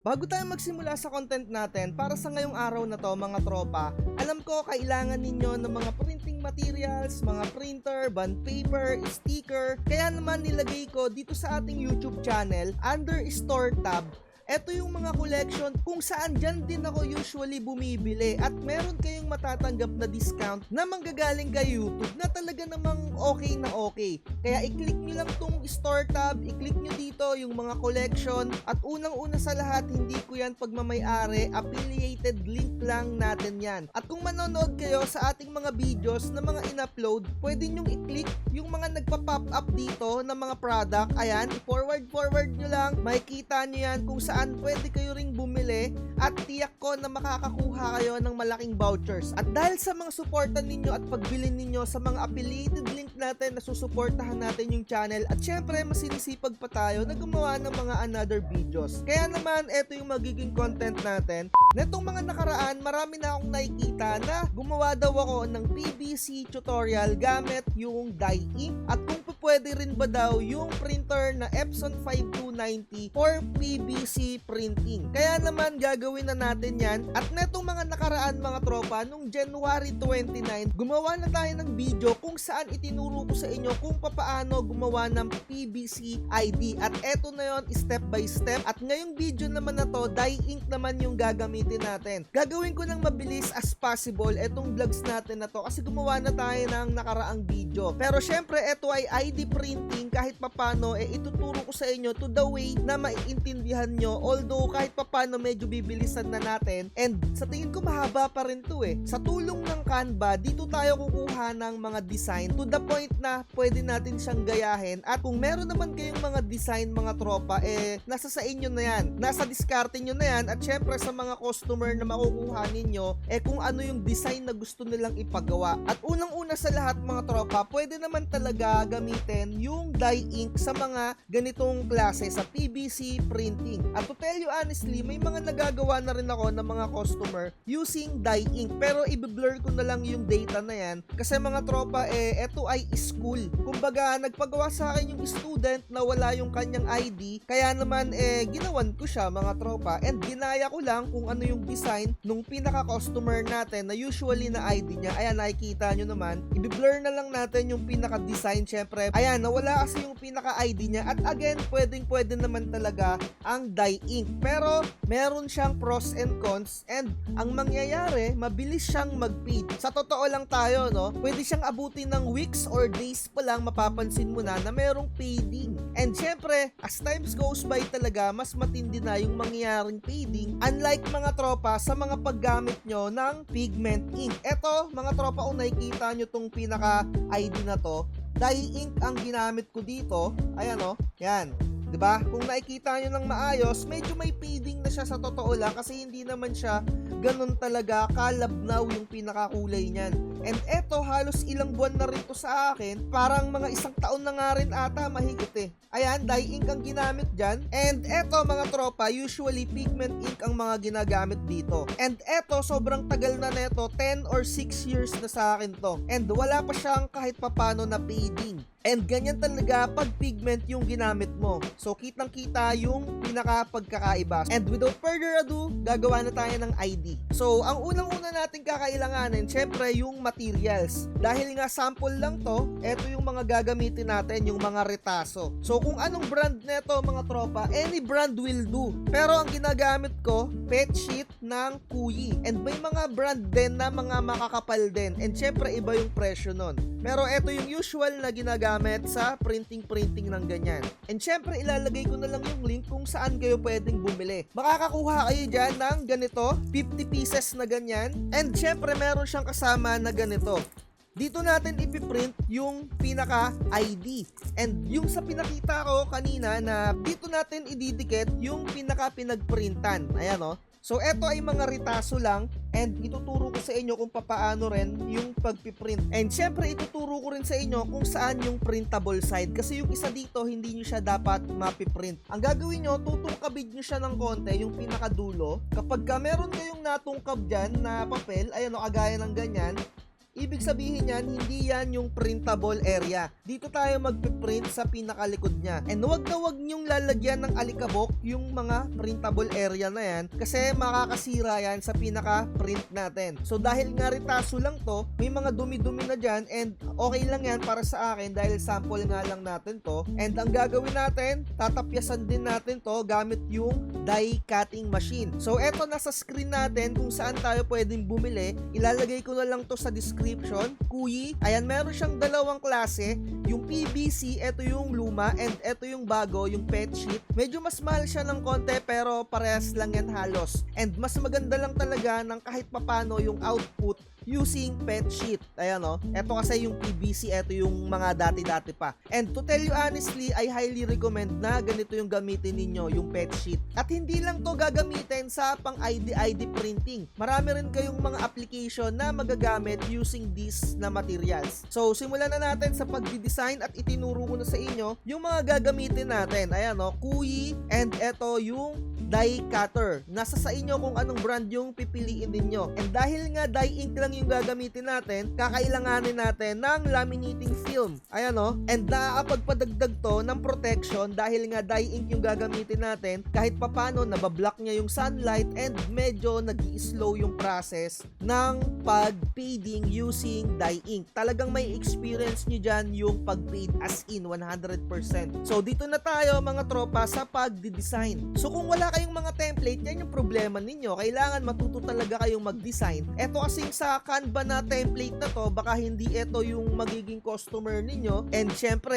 Bago tayo magsimula sa content natin, para sa ngayong araw na to mga tropa, alam ko kailangan ninyo ng mga printing materials, mga printer, bond paper, sticker. Kaya naman nilagay ko dito sa ating YouTube channel, under store tab, eto yung mga collection kung saan dyan din ako usually bumibili at meron kayong matatanggap na discount na manggagaling kay YouTube na talaga namang okay na okay. Kaya i-click nyo lang tong store tab, i-click nyo dito yung mga collection at unang-una sa lahat, hindi ko yan pagmamay-ari, affiliated link lang natin yan. At kung manonood kayo sa ating mga videos na mga in-upload, pwede nyong i-click yung mga nagpa-pop up dito na mga product. Ayan, i-forward nyo lang, makikita nyo yan kung saan pwede kayo ring bumili at tiyak ko na makakakuha kayo ng malaking vouchers. At dahil sa mga suportan ninyo at pagbilin ninyo sa mga affiliated link natin na susuportahan natin yung channel at syempre masinisipag pa tayo na gumawa ng mga another videos. Kaya naman eto yung magiging content natin. Netong mga nakaraan, marami na akong nakikita na gumawa daw ako ng PVC tutorial gamit yung dye ink at kung pwede rin ba daw yung printer na Epson 5290 for PVC printing. Kaya naman gagawin na natin yan at netong mga nakaraan mga tropa, nung January 29, gumawa na tayo ng video kung saan itinuro ko sa inyo kung paano gumawa ng PVC ID at eto na yon step by step at ngayong video naman na to, dye ink naman yung gagamitin natin. Gagawin ko ng mabilis as possible etong vlogs natin na to kasi gumawa na tayo ng nakaraang video. Pero syempre eto ay ID printing kahit papano ituturo ko sa inyo to the way na maiintindihan nyo, although kahit papano medyo bibilisan na natin and sa tingin ko mahaba pa rin to sa tulong ng Canva dito tayo kukuha ng mga design to the point na pwede natin siyang gayahin at kung meron naman kayong mga design mga tropa nasa sa inyo na yan, nasa diskarte nyo na yan at syempre sa mga customer na makukuha ninyo kung ano yung design na gusto nilang ipagawa. At unang-una sa lahat mga tropa, pwede naman talaga gamitin yung dye ink sa mga ganitong klase sa PVC printing. At to tell you honestly, may mga nagagawa na rin ako ng mga customer using dye ink pero i-blur ko na lang yung data na yan kasi mga tropa eto ay school. Kumbaga nagpagawa sa akin yung student na wala yung kanyang ID kaya naman ginawan ko siya mga tropa and ginaya ko lang kung ano yung design nung pinaka-customer natin na usually na ID niya. Ayan, nakikita nyo naman, i-blur na lang natin yung pinaka-design syempre. Ayan, nawala kasi yung pinaka-ID niya at again, pwede naman talaga ang dye ink. Pero meron siyang pros and cons and ang mangyayari, mabilis siyang mag-fade. Sa totoo lang tayo, no? Pwede siyang abutin ng weeks or days pa lang mapapansin mo na merong fading. And syempre, as times goes by talaga, mas matindi na yung mangyayaring fading. Unlike mga tropa sa mga paggamit nyo ng pigment ink. Eto, mga tropa, kung nakikita nyo tong pinaka-ID na to, dye ink ang ginamit ko dito. Ayan yan. 'Di ba? Kung nakikita nyo ng maayos, medyo may fading na siya sa totoo lang kasi hindi naman siya ganun talaga kalabnaw yung pinakakulay niyan. And eto, halos ilang buwan na rin to sa akin. Parang mga isang taon na nga rin ata, mahigit Ayan, dye ink ang ginamit dyan. And eto mga tropa, usually pigment ink ang mga ginagamit dito. And eto, sobrang tagal na neto, 10 or 6 years na sa akin to. And wala pa siyang kahit papano na fading. And ganyan talaga pag pigment yung ginamit mo. So kitang-kita yung pinaka-pagkakaiba. And without further ado, gagawa na tayo ng ID. So ang unang-una natin kakailanganin, syempre yung materials. Dahil nga sample lang to, eto yung mga gagamitin natin, yung mga retaso. So kung anong brand neto mga tropa, any brand will do. Pero ang ginagamit ko, PET sheet ng Kuyi. And may mga brand din na mga makakapal din. And syempre iba yung presyo nun. Pero eto yung usual na ginagamit sa printing ng ganyan. And syempre ilalagay ko na lang yung link kung saan kayo pwedeng bumili. Makakakuha kayo dyan ng ganito, 50 pieces na ganyan. And syempre meron siyang kasama na ganito. Dito natin ipiprint yung pinaka-ID. And yung sa pinakita ko kanina na dito natin ididikit yung pinaka-pinagprintan. Ayan So eto ay mga retaso lang and ituturo ko sa inyo kung papaano rin yung pagpiprint. And syempre ituturo ko rin sa inyo kung saan yung printable side kasi yung isa dito hindi nyo siya dapat mapiprint. Ang gagawin nyo, tutungkabid nyo siya ng konti yung pinakadulo. Kapag meron kayong natungkab dyan na papel, ayan kagaya ng ganyan, ibig sabihin yan, hindi yan yung printable area. Dito tayo magpiprint sa pinakalikod niya. And wag na wag nyong lalagyan ng alikabok yung mga printable area na yan kasi makakasira yan sa pinaka-print natin. So dahil nga ritaso lang to, may mga dumi-dumi na dyan and okay lang yan para sa akin dahil sample nga lang natin to. And ang gagawin natin, tatapyasan din natin to gamit yung die cutting machine. So eto nasa screen natin kung saan tayo pwedeng bumili. Ilalagay ko na lang to sa description. Kuyi, ayan, meron siyang dalawang klase. Yung PVC, eto yung luma, and eto yung bago, yung PET sheet. Medyo mas mahal siya ng konti pero parehas lang yan halos. And mas maganda lang talaga ng kahit papano yung output using PET sheet. Ayan o. Ito kasi yung PVC, ito yung mga dati-dati pa. And to tell you honestly, I highly recommend na ganito yung gamitin ninyo, yung PET sheet. At hindi lang to gagamitin sa pang ID printing. Marami rin kayong mga application na magagamit using these na materials. So, simulan na natin sa pagdi-design at itinuro ko na sa inyo yung mga gagamitin natin. Ayan o, kuyi, and ito yung die cutter. Nasa sa inyo kung anong brand yung pipiliin ninyo. And dahil nga die ink lang yung gagamitin natin, kakailanganin natin ng laminating film. Ayan o. And nakakapagpadagdag to ng protection dahil nga die ink yung gagamitin natin, kahit papano nabablock niya yung sunlight and medyo nag-i-slow yung process ng pag-fading using die ink. Talagang may experience nyo dyan yung pag-fade as in 100%. So dito na tayo mga tropa sa pag-design. So kung wala kayong mga template, yan yung problema ninyo. Kailangan matuto talaga kayong mag-design. Eto kasing sa Canva na template na to, baka hindi ito yung magiging customer ninyo. And syempre,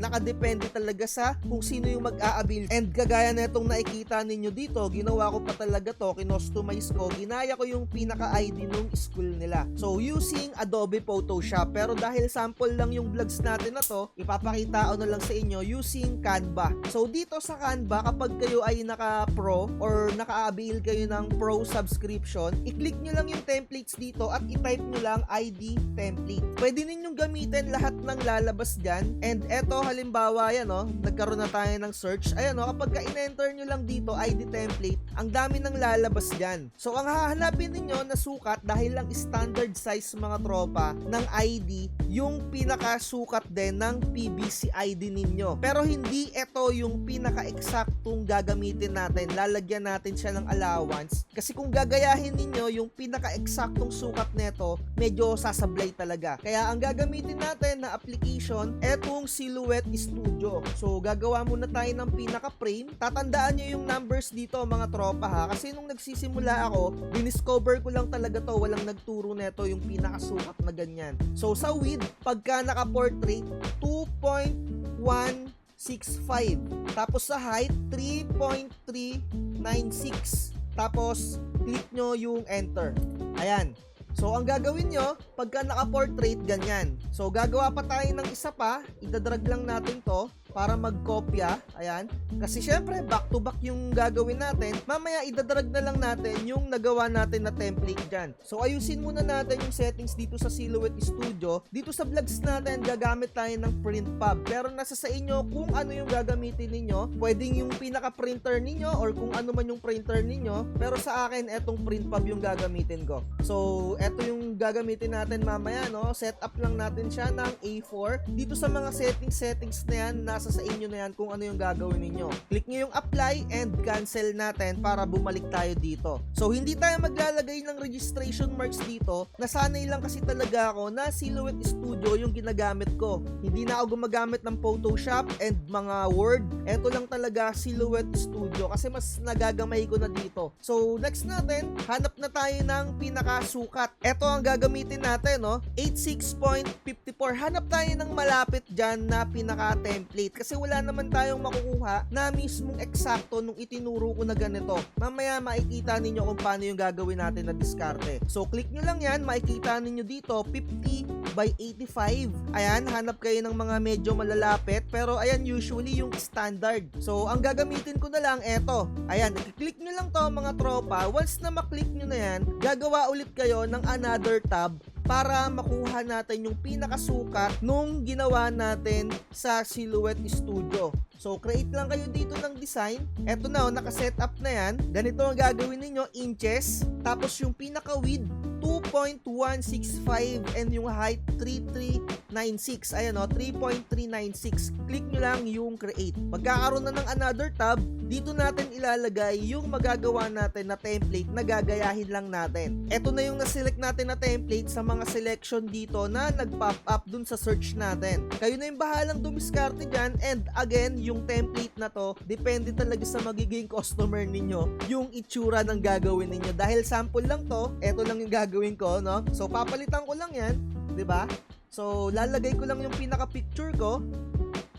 nakadepende talaga sa kung sino yung mag-a-avail. And kagaya na itong nakikita ninyo dito, ginawa ko pa talaga to, kinostomize ko, ginaya ko yung pinaka-ID nung school nila. So, using Adobe Photoshop. Pero dahil sample lang yung vlogs natin na to, ipapakita ko na lang sa inyo using Canva. So, dito sa Canva, kapag kayo ay naka-pro or naka-avail kayo ng pro subscription, i-click nyo lang yung templates dito at i-type nyo lang ID template. Pwede ninyong gamitin lahat ng lalabas dyan. And eto, halimbawa yan o, nagkaroon na tayo ng search. Ayan o, kapag ka-in-enter nyo lang dito ID template, ang dami ng lalabas dyan. So ang hahanapin ninyo na sukat, dahil lang standard size mga tropa ng ID, yung pinakasukat din ng PVC ID ninyo. Pero hindi ito yung pinaka-eksaktong gagamitin natin. Lalagyan natin siya ng allowance. Kasi kung gagayahin ninyo yung pinaka-eksaktong sukat neto, medyo sasablay talaga. Kaya ang gagamitin natin na application, etong Silhouette Studio. So gagawa muna tayo ng pinaka-frame. Tatandaan nyo yung numbers dito mga tropa ha. Kasi nung nagsisimula ako, diniscover ko lang talaga to. Walang nagturo neto yung pinakasukat na ganyan. So sa width, pagka naka-portrait, 2.165. Tapos sa height, 3.396. Tapos, click nyo yung enter. Ayan. So, ang gagawin nyo, pagka naka-portrait, ganyan. So, gagawa pa tayo ng isa pa. Idadrag lang natin to para magkopya. Ayan. Kasi syempre, back to back yung gagawin natin. Mamaya, idadrag na lang natin yung nagawa natin na template dyan. So, ayusin muna natin yung settings dito sa Silhouette Studio. Dito sa vlogs natin, gagamit tayo ng print pub. Pero nasa sa inyo kung ano yung gagamitin ninyo. Pwedeng yung pinaka-printer ninyo or kung ano man yung printer ninyo. Pero sa akin, etong print pub yung gagamitin ko. So, eto yung gagamitin natin mamaya, no? Set up lang natin siya ng A4. Dito sa mga settings na yan, nasa sa inyo na yan kung ano yung gagawin ninyo. Click nyo yung apply and cancel natin para bumalik tayo dito. So, hindi tayo maglalagay ng registration marks dito. Nasanay lang kasi talaga ako na Silhouette Studio yung ginagamit ko. Hindi na ako gumagamit ng Photoshop and mga Word. Eto lang talaga Silhouette Studio kasi mas nagagamay ko na dito. So, next natin, hanap na tayo ng pinakasukat. Eto ang gagamitin natin, no? 86.54. Hanap tayo ng malapit dyan na pinaka-template kasi wala naman tayong makukuha na mismong eksakto nung itinuro ko na ganito. Mamaya makikita ninyo kung paano yung gagawin natin na diskarte. So, click nyo lang yan. Makikita ninyo dito, 50 by 85. Ayan, hanap kayo ng mga medyo malalapit. Pero, ayan, usually yung standard. So, ang gagamitin ko na lang, eto. Ayan, i-click nyo lang to mga tropa. Once na maklik nyo na yan, gagawa ulit kayo ng another tab para makuha natin yung pinakasukat nung ginawa natin sa Silhouette Studio. So, create lang kayo dito ng design. Eto na, naka-setup na yan. Ganito ang gagawin ninyo, inches. Tapos yung pinaka-width, 2.165 and yung height 3396. Ayan o, 3.396. Click nyo lang yung create. Magkakaroon na ng another tab. Dito natin ilalagay yung magagawa natin na template na gagayahin lang natin. Ito na yung naselect natin na template sa mga selection dito na nag-pop up dun sa search natin. Kayo na yung bahalang dumiskarte dyan, and again, yung template na to, depende talaga sa magiging customer ninyo yung itsura ng gagawin ninyo. Dahil sample lang to, eto lang yung gagawin ko, no? So, papalitan ko lang yan, 'di ba? So, lalagay ko lang yung pinaka-picture ko.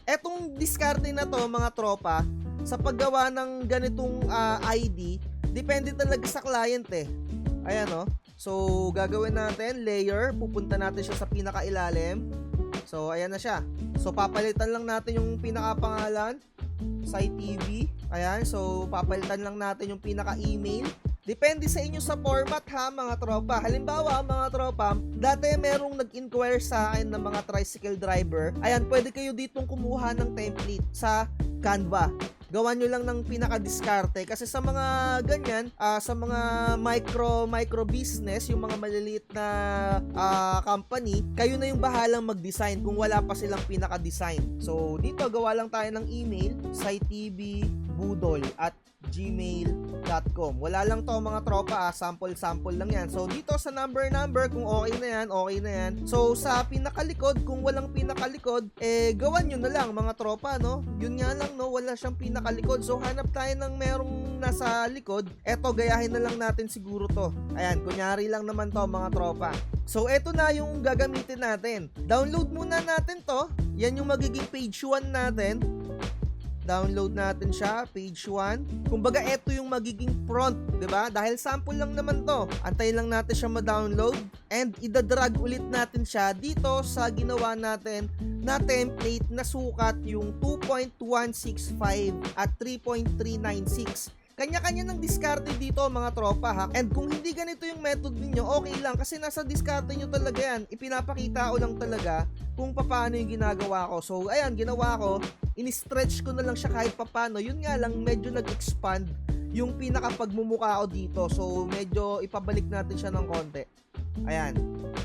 Etong diskarte na to, mga tropa, sa paggawa ng ganitong ID, depende talaga sa client eh. Ayan, no? So, gagawin natin, layer, pupunta natin siya sa pinaka-ilalim. So, ayan na siya. So, papalitan lang natin yung pinaka-pangalan, Site TV. Ayan, so, papalitan lang natin yung pinaka-email. Depende sa inyo sa format ha, mga tropa. Halimbawa, mga tropa, dati merong nag-inquire sa akin ng mga tricycle driver. Ayan, pwede kayo ditong kumuha ng template sa Canva. Gawan nyo lang ng pinaka-diskarte kasi sa mga ganyan, sa mga micro business, yung mga maliliit na company, kayo na yung bahalang mag-design kung wala pa silang pinaka-design. So, dito gawa lang tayo ng email, sitebudol@gmail.com. Wala lang to, mga tropa, sample lang yan. So, dito sa number, kung okay na yan, okay na yan. So, sa pinakalikod, kung walang pinakalikod, gawan nyo na lang, mga tropa, no? Yun nga lang, no? Wala siyang pinakalikod. So, hanap tayo ng merong nasa likod. Eto, gayahin na lang natin siguro to. Ayan, kunyari lang naman to, mga tropa. So, eto na yung gagamitin natin. Download muna natin to. Yan yung magiging page 1 natin. Download natin siya, page 1. Kumbaga, ito yung magiging front, 'di ba? Dahil sample lang naman 'to. Antayin lang natin siya ma-download and idadrag ulit natin siya dito sa ginawa natin na template na sukat yung 2.165 at 3.396. Kanya-kanya ng diskarte dito, mga tropa ha. And kung hindi ganito yung method ninyo, okay lang kasi nasa diskarte nyo talaga yan. Ipinapakita ko lang talaga kung paano yung ginagawa ko. So, ayan, ginawa ko. In-stretch ko na lang siya kahit paano. Yun nga lang, medyo nag-expand yung pinakapagmumukha ko dito. So, medyo ipabalik natin siya ng konti. Ayan.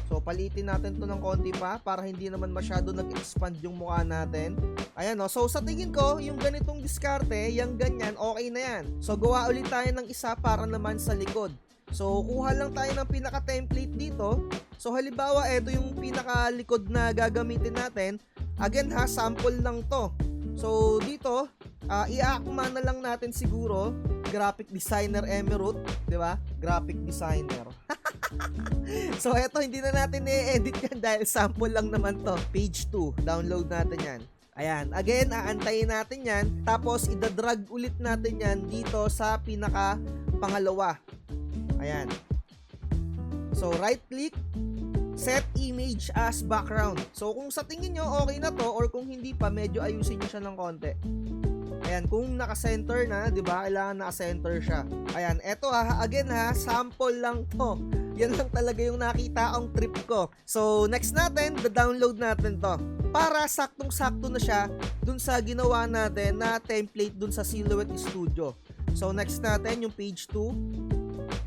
So, palitin natin to ng konti pa para hindi naman masyado nag-expand yung mukha natin. Ayan, no? So, sa tingin ko, yung ganitong diskarte, yung ganyan, okay na yan. So, gawa ulit tayo ng isa para naman sa likod. So, kuha lang tayo ng pinaka-template dito. So, halimbawa, ito yung pinaka-likod na gagamitin natin. Again ha, sample lang to. So, dito, i-akma na lang natin siguro, graphic designer Emerald, di ba? Graphic designer. So, eto, hindi na natin i-edit yan dahil sample lang naman to. Page 2, download natin yan. Ayan, again, aantayin natin yan. Tapos, idadrag ulit natin yan dito sa pinaka-pangalawa. Ayan. So, right-click, set image as background. So, kung sa tingin nyo okay na to, or kung hindi pa, medyo ayusin nyo siya ng konti. Ayan, kung naka-center na, di ba? Kailangan naka-center siya. Ayan, eto ha, again ha, sample lang to. Yan lang talaga yung nakita ang trip ko. So, next natin, download natin to. Para saktong-sakto na siya dun sa ginawa natin na template dun sa Silhouette Studio. So, next natin, yung page 2.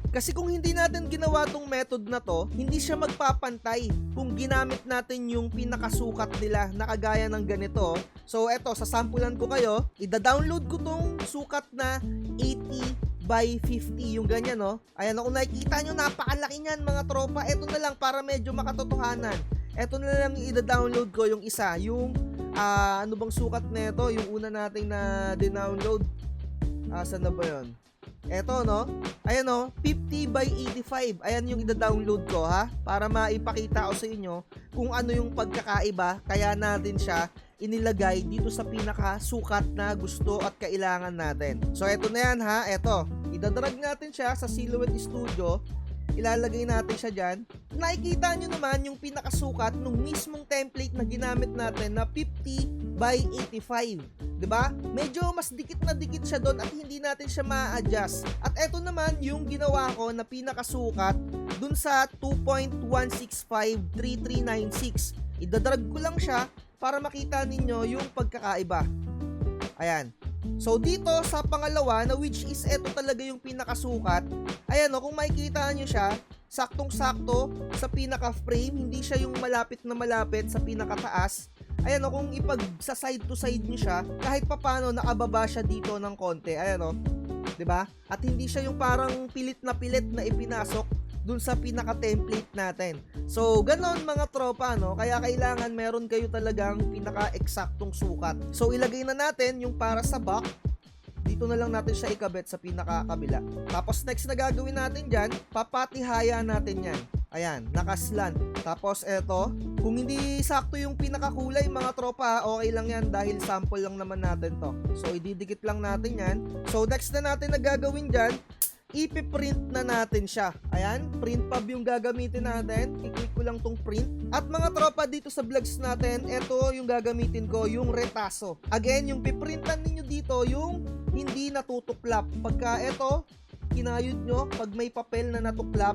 Kasi kung hindi natin ginawa tong method na to, hindi siya magpapantay kung ginamit natin yung pinakasukat nila na kagaya ng ganito. So eto, sasampulan ko kayo, ida-download ko tong sukat na 80 by 50, yung ganyan no. Ayan, kung nakikita nyo, napakalaki niyan mga tropa. Eto na lang para medyo makatotohanan. Eto na lang yung ida-download ko, yung isa, yung ano bang sukat nito, yung una nating na din-download. Saan na ba yun? Eto no, ayan no, 50 by 85. Ayan yung ida-download ko ha, para maipakita ko sa inyo kung ano yung pagkakaiba. Kaya natin siya inilagay dito sa pinaka-sukat na gusto at kailangan natin. So eto na yan ha, eto, idadrag natin siya sa Silhouette Studio. Ilalagay natin siya dyan. Nakikita nyo naman yung pinakasukat ng mismong template na ginamit natin na 50 by 85. 'Di ba? Medyo mas dikit na dikit siya doon at hindi natin siya ma-adjust. At eto naman yung ginawa ko na pinakasukat dun sa 2.1653396. Idadrag ko lang siya para makita ninyo yung pagkakaiba. Ayan. So dito sa pangalawa na which is eto talaga yung pinakasukat. Ayan o, kung makikita nyo siya, saktong-sakto sa pinaka-frame, hindi siya yung malapit na malapit sa pinakataas. Ayan o, kung ipag sa side to side nyo siya, kahit papano nakababa siya dito ng konti. Ayan o, 'di ba? At hindi siya yung parang pilit na ipinasok dun sa pinaka-template natin. So, ganon mga tropa, no? Kaya kailangan meron kayo talagang pinaka-eksaktong sukat. So, ilagay na natin yung para sa back. Dito na lang natin siya ikabit sa pinaka-kabila. Tapos, next na gagawin natin dyan, papatihaya natin yan. Ayan, nakaslant. Tapos, eto, kung hindi sakto yung pinakakulay, mga tropa, okay lang yan dahil sample lang naman natin to. So, ididikit lang natin yan. So, next na natin na gagawin dyan, ipiprint na natin siya. Ayan, print pub yung gagamitin natin. I-click ko lang tong print. At mga tropa, dito sa vlogs natin, ito yung gagamitin ko, yung retaso. Again, yung piprintan ninyo dito, yung hindi natutuklap. Pagka ito, kinayod nyo, pag may papel na natuklap,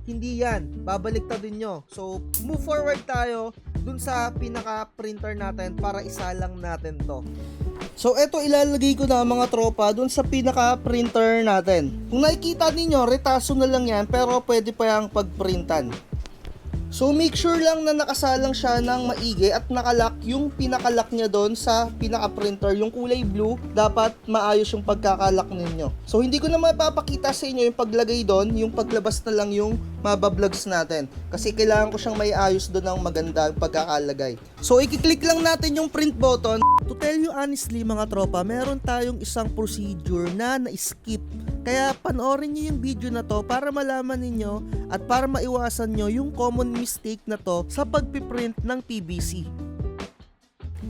hindi yan. Babaliktadin nyo. So, move forward tayo dun sa pinaka-printer natin para isalang natin to. So, eto ilalagay ko na mga tropa dun sa pinaka-printer natin. Kung nakikita ninyo, retaso na lang yan, pero pwede pa yung pagprintan. So, make sure lang na nakasalang siya ng maigi at nakalock yung pinakalock niya doon sa pinaka-printer. Yung kulay blue, dapat maayos yung pagkakalock ninyo. So, hindi ko na mapapakita sa inyo yung paglagay doon, yung paglabas na lang yung mabablogs natin. Kasi kailangan ko siyang may ayos doon ng maganda yung pagkakalagay. So, i-click lang natin yung print button. To tell you honestly mga tropa, meron tayong isang procedure na na-skip. Kaya panoorin nyo yung video na to para malaman ninyo at para maiwasan nyo yung common mistake na to sa pagpiprint ng PVC.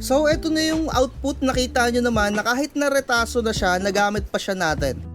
So, eto na yung output. Nakita nyo naman na kahit na retaso na siya, nagamit pa siya natin.